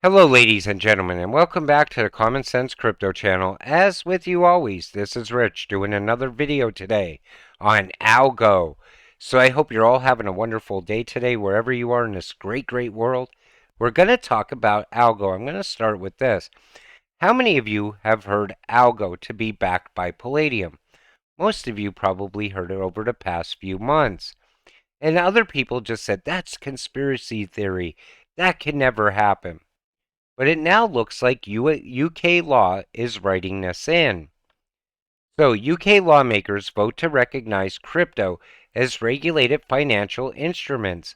Hello, ladies and gentlemen, and welcome back to the Common Sense Crypto channel. As with you always, this is Rich doing another video today on Algo. So I hope you're all having a wonderful day today, wherever you are in this great world. We're going to talk about Algo. I'm going to start with this. How many of you have heard Algo to be backed by Palladium? Most of you probably heard it over the past few months. And other people just said, that's conspiracy theory. That can never happen. But it now looks like UK law is writing this in. So, UK lawmakers vote to recognize crypto as regulated financial instruments.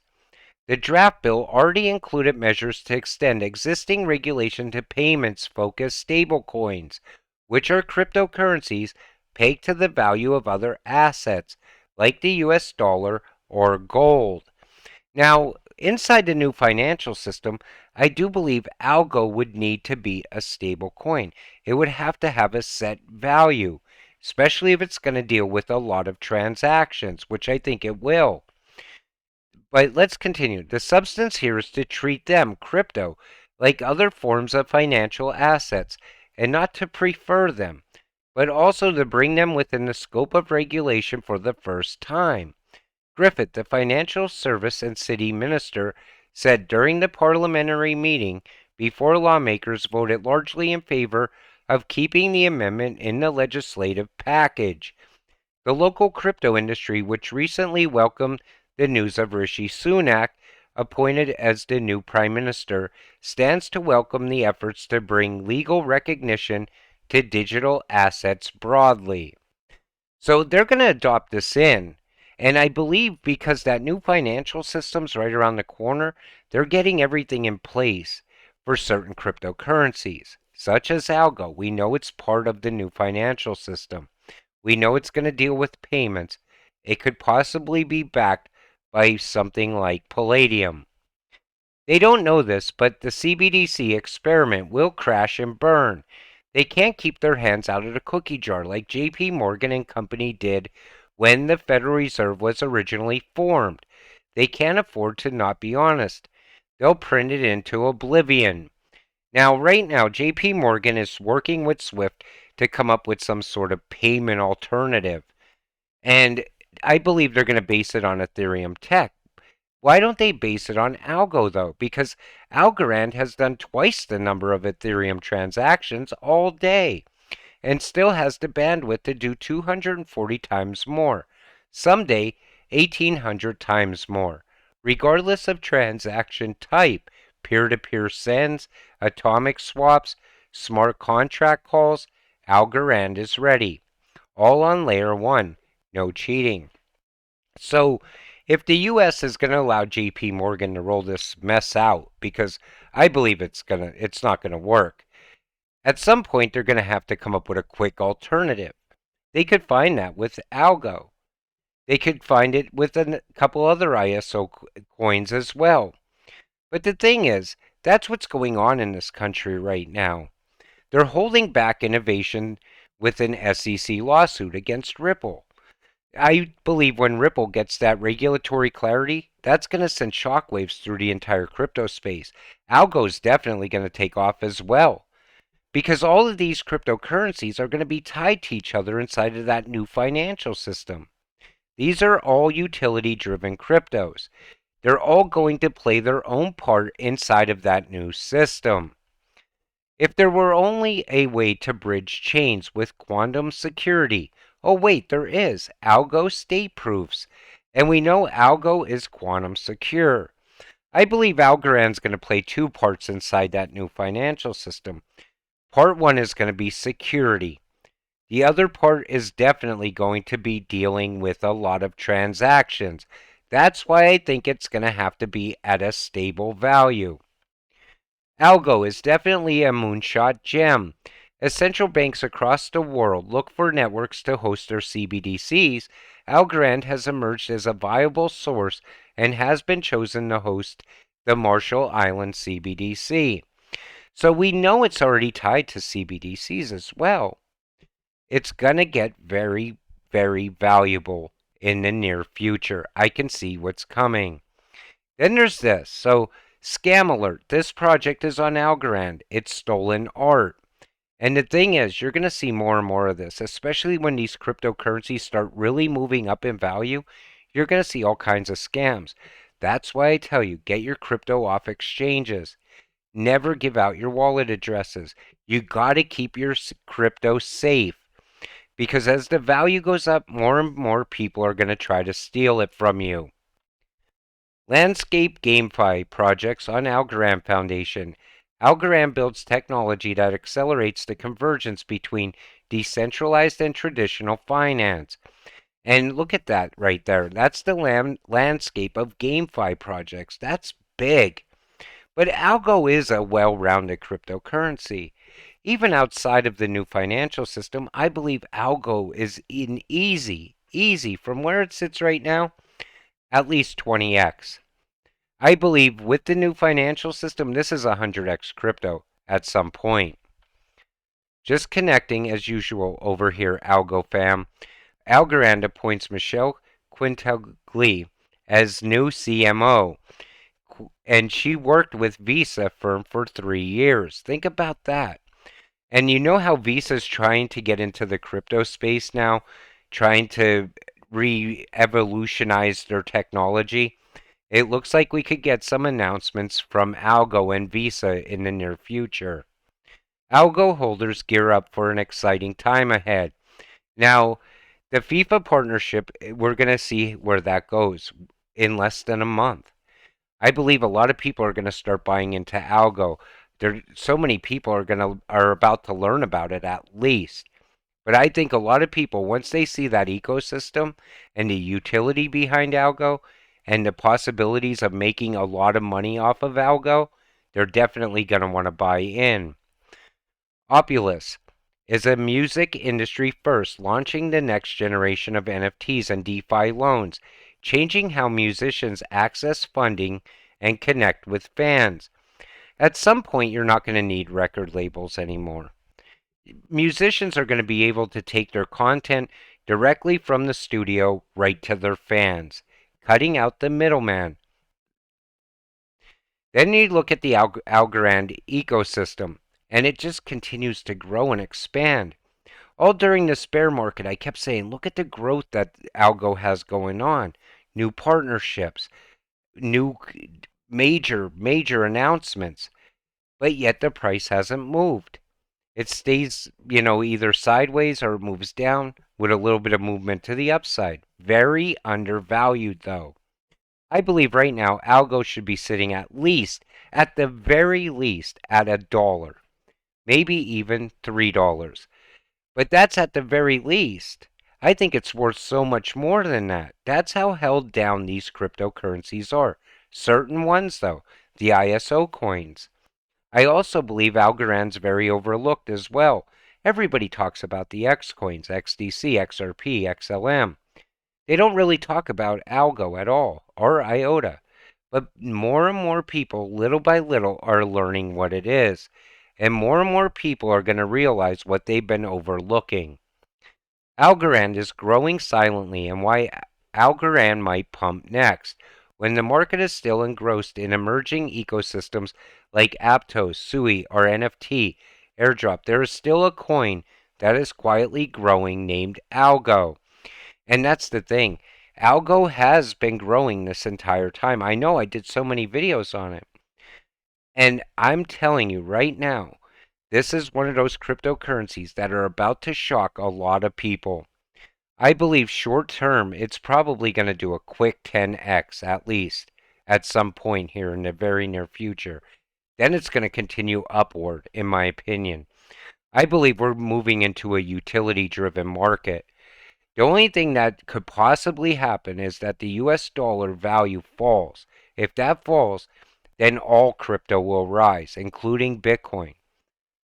The draft bill already included measures to extend existing regulation to payments-focused stablecoins, which are cryptocurrencies pegged to the value of other assets, like the US dollar or gold. Now, inside the new financial system, I do believe Algo would need to be a stable coin. It would have to have a set value, especially if it's going to deal with a lot of transactions, which I think it will. But let's continue. The substance here is to treat them, crypto, like other forms of financial assets, and not to prefer them, but also to bring them within the scope of regulation for the first time. Griffith, the financial service and city minister, said during the parliamentary meeting before lawmakers voted largely in favor of keeping the amendment in the legislative package. The local crypto industry, which recently welcomed the news of Rishi Sunak appointed as the new prime minister, stands to welcome the efforts to bring legal recognition to digital assets broadly. So they're going to adopt this in. And I believe because that new financial system's right around the corner, they're getting everything in place for certain cryptocurrencies, such as Algo. We know it's part of the new financial system. We know it's going to deal with payments. It could possibly be backed by something like Palladium. They don't know this, but the CBDC experiment will crash and burn. They can't keep their hands out of the cookie jar like JP Morgan and Company did when the Federal Reserve was originally formed. They can't afford to not be honest. They'll print it into oblivion. Now, right now, JP Morgan is working with Swift to come up with some sort of payment alternative. And I believe they're going to base it on Ethereum tech. Why don't they base it on Algo, though? Because Algorand has done twice the number of Ethereum transactions all day and still has the bandwidth to do 240 times more. Someday, 1,800 times more. Regardless of transaction type, peer-to-peer sends, atomic swaps, smart contract calls, Algorand is ready. All on layer 1. No cheating. So, if the US is going to allow JP Morgan to roll this mess out, because I believe it's not going to work, at some point they're going to have to come up with a quick alternative. They could find that with Algo. They could find it with a couple other ISO coins as well. But the thing is, that's what's going on in this country right now. They're holding back innovation with an SEC lawsuit against Ripple. I believe when Ripple gets that regulatory clarity, that's going to send shockwaves through the entire crypto space. Algo's definitely going to take off as well. Because all of these cryptocurrencies are going to be tied to each other inside of that new financial system. These are all utility-driven cryptos. They're all going to play their own part inside of that new system. If there were only a way to bridge chains with quantum security, oh wait, there is. Algo state proofs. And we know Algo is quantum secure. I believe Algorand's going to play two parts inside that new financial system. Part one is going to be security. The other part is definitely going to be dealing with a lot of transactions. That's why I think it's going to have to be at a stable value. Algo is definitely a moonshot gem. As central banks across the world look for networks to host their CBDCs, Algorand has emerged as a viable source and has been chosen to host the Marshall Islands CBDC. So we know it's already tied to CBDCs as well. It's going to get very valuable in the near future. I can see what's coming. Then there's this. So Scam alert. This project is on Algorand. It's stolen art. And the thing is, you're going to see more and more of this, especially when these cryptocurrencies start really moving up in value. You're going to see all kinds of scams. That's why I tell you, get your crypto off exchanges. Never give out your wallet addresses. You got to keep your crypto safe because as the value goes up, more and more people are going to try to steal it from you. Landscape GameFi projects on Algorand Foundation. Algorand builds technology that accelerates the convergence between decentralized and traditional finance. And look at that right there. That's the landscape of GameFi projects. That's big. But Algo is a well rounded cryptocurrency. Even outside of the new financial system, I believe Algo is in easy from where it sits right now, at least 20x. I believe with the new financial system, this is 100x crypto at some point. Just connecting as usual over here, Algo fam. Algorand appoints Michelle Quintagli as new CMO, and she worked with Visa firm for 3 years. Think about that. And you know how Visa's trying to get into the crypto space now, trying to re-evolutionize their technology? It looks like we could get some announcements from Algo and Visa in the near future. Algo holders gear up for an exciting time ahead. Now, the FIFA partnership, we're going to see where that goes in less than a month. I believe a lot of people are going to start buying into Algo. So many people are about to learn about it at least. But I think a lot of people, once they see that ecosystem and the utility behind Algo and the possibilities of making a lot of money off of Algo, they're definitely going to want to buy in. Opulus is a music industry first, launching the next generation of NFTs and DeFi loans, changing how musicians access funding and connect with fans. At some point, you're not going to need record labels anymore. Musicians are going to be able to take their content directly from the studio right to their fans, cutting out the middleman. Then you look at the Algorand ecosystem, and it just continues to grow and expand. All during this bear market, I kept saying, look at the growth that Algo has going on. New partnerships, new major announcements. But yet the price hasn't moved. It stays, either sideways or moves down with a little bit of movement to the upside. Very undervalued, though. I believe right now Algo should be sitting at the very least, at $1, maybe even $3. But that's at the very least. I think it's worth so much more than that. That's how held down these cryptocurrencies are. Certain ones, though, the ISO coins. I also believe Algorand's very overlooked as well. Everybody talks about the X coins, XDC, XRP, XLM. They don't really talk about Algo at all, or IOTA. But more and more people, little by little, are learning what it is. And more people are going to realize what they've been overlooking. Algorand is growing silently, and why Algorand might pump next. When the market is still engrossed in emerging ecosystems like Aptos, Sui, or NFT, Airdrop, there is still a coin that is quietly growing named Algo. And that's the thing. Algo has been growing this entire time. I know I did so many videos on it. And I'm telling you right now, this is one of those cryptocurrencies that are about to shock a lot of people. I believe short term, it's probably going to do a quick 10x at least at some point here in the very near future. Then it's going to continue upward, in my opinion. I believe we're moving into a utility driven market. The only thing that could possibly happen is that the US dollar value falls. If that falls, then all crypto will rise, including Bitcoin.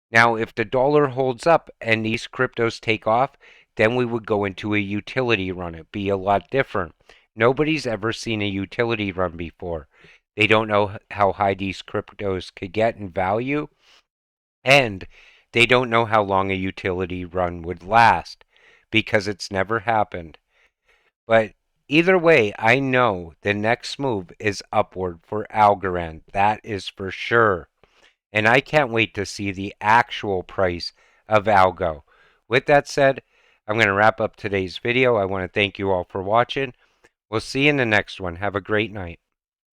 Now, if the dollar holds up and these cryptos take off, then we would go into a utility run. It'd be a lot different. Nobody's ever seen a utility run before. They don't know how high these cryptos could get in value, and they don't know how long a utility run would last because it's never happened. But Either way, I know the next move is upward for Algorand. That is for sure. And I can't wait to see the actual price of Algo. With that said, I'm going to wrap up today's video. I want to thank you all for watching. We'll see you in the next one. Have a great night.